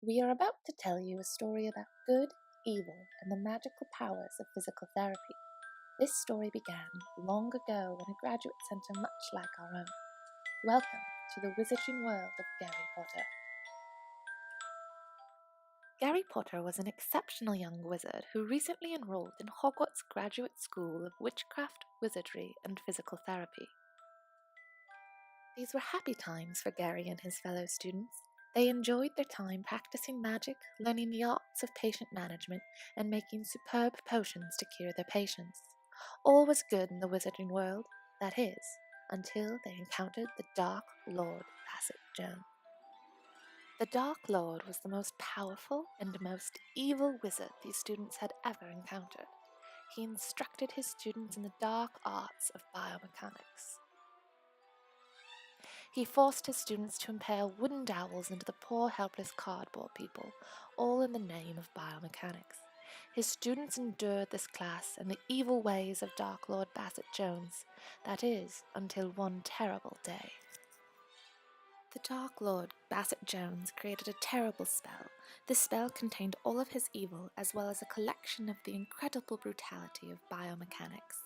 We are about to tell you a story about good, evil, and the magical powers of physical therapy. This story began long ago in a graduate center much like our own. Welcome to the wizarding world of Garry Potter. Garry Potter was an exceptional young wizard who recently enrolled in Hogwarts Graduate School of Witchcraft, Wizardry, and Physical Therapy. These were happy times for Garry and his fellow students. They enjoyed their time practicing magic, learning the arts of patient management, and making superb potions to cure their patients. All was good in the wizarding world, that is, until they encountered the Dark Lord Bazett-Jones. The Dark Lord was the most powerful and most evil wizard these students had ever encountered. He instructed his students in the dark arts of biomechanics. He forced his students to impale wooden dowels into the poor helpless cardboard people, all in the name of biomechanics. His students endured this class and the evil ways of Dark Lord Bazett-Jones, that is, until one terrible day. The Dark Lord Bazett-Jones created a terrible spell. This spell contained all of his evil as well as a collection of the incredible brutality of biomechanics.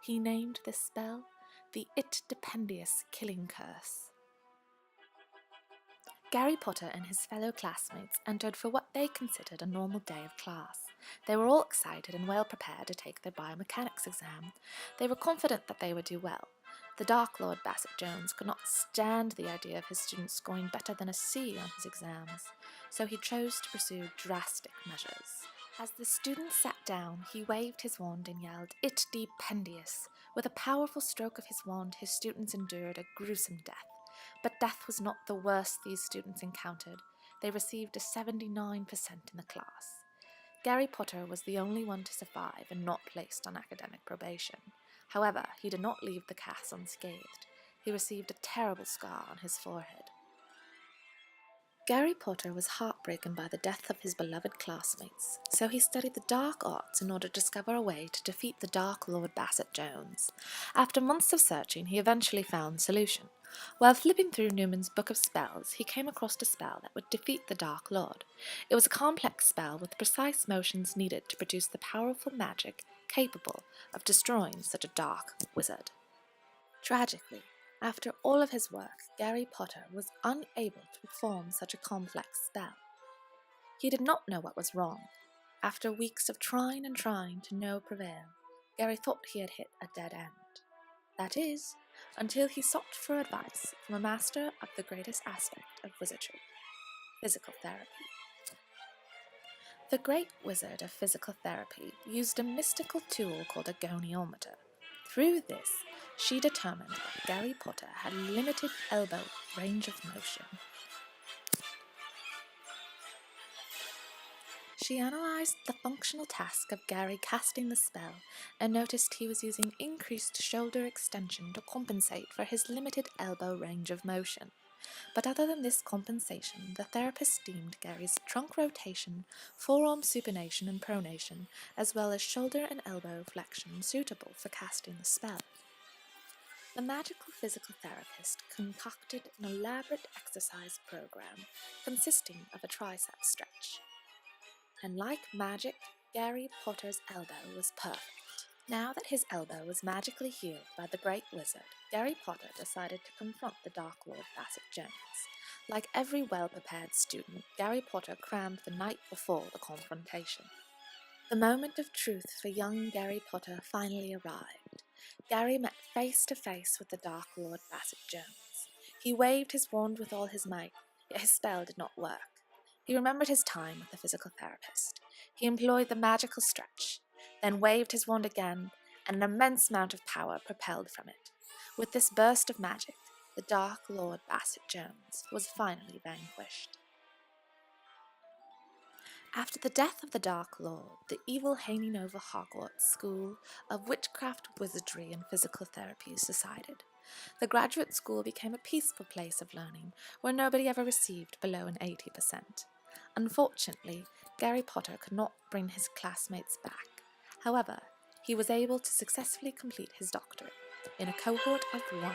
He named this spell the It-Dependious Killing Curse. Garry Potter and his fellow classmates entered for what they considered a normal day of class. They were all excited and well prepared to take their biomechanics exam. They were confident that they would do well. The Dark Lord Bazett-Jones could not stand the idea of his students scoring better than a C on his exams, so he chose to pursue drastic measures. As the students sat down, he waved his wand and yelled, "It-Dependious!" With a powerful stroke of his wand, his students endured a gruesome death. But death was not the worst these students encountered. They received a 79% in the class. Garry Potter was the only one to survive and not placed on academic probation. However, he did not leave the class unscathed. He received a terrible scar on his forehead. Garry Potter was heartbroken by the death of his beloved classmates, so he studied the dark arts in order to discover a way to defeat the Dark Lord Bazett-Jones. After months of searching, he eventually found a solution. While flipping through Newman's Book of Spells, he came across a spell that would defeat the Dark Lord. It was a complex spell with precise motions needed to produce the powerful magic capable of destroying such a dark wizard. Tragically, after all of his work, Garry Potter was unable to perform such a complex spell. He did not know what was wrong. After weeks of trying to no prevail, Garry thought he had hit a dead end. That is, until he sought for advice from a master of the greatest aspect of wizardry, physical therapy. The great wizard of physical therapy used a mystical tool called a goniometer. Through this, she determined that Garry Potter had limited elbow range of motion. She analysed the functional task of Garry casting the spell and noticed he was using increased shoulder extension to compensate for his limited elbow range of motion. But other than this compensation, the therapist deemed Garry's trunk rotation, forearm supination and pronation, as well as shoulder and elbow flexion suitable for casting the spell. The magical physical therapist concocted an elaborate exercise program consisting of a tricep stretch. And like magic, Garry Potter's elbow was perfect. Now that his elbow was magically healed by the great wizard, Garry Potter decided to confront the Dark Lord Bazett-Jones. Like every well-prepared student, Garry Potter crammed the night before the confrontation. The moment of truth for young Garry Potter finally arrived. Garry met face to face with the Dark Lord Bazett-Jones. He waved his wand with all his might, yet his spell did not work. He remembered his time with the physical therapist. He employed the magical stretch, then waved his wand again, and an immense amount of power propelled from it. With this burst of magic, the Dark Lord Bazett-Jones was finally vanquished. After the death of the Dark Lord, the evil hanging over Hogwarts School of Witchcraft, Wizardry, and Physical Therapy subsided. The graduate school became a peaceful place of learning, where nobody ever received below an 80%. Unfortunately, Garry Potter could not bring his classmates back. However, he was able to successfully complete his doctorate in a cohort of 1.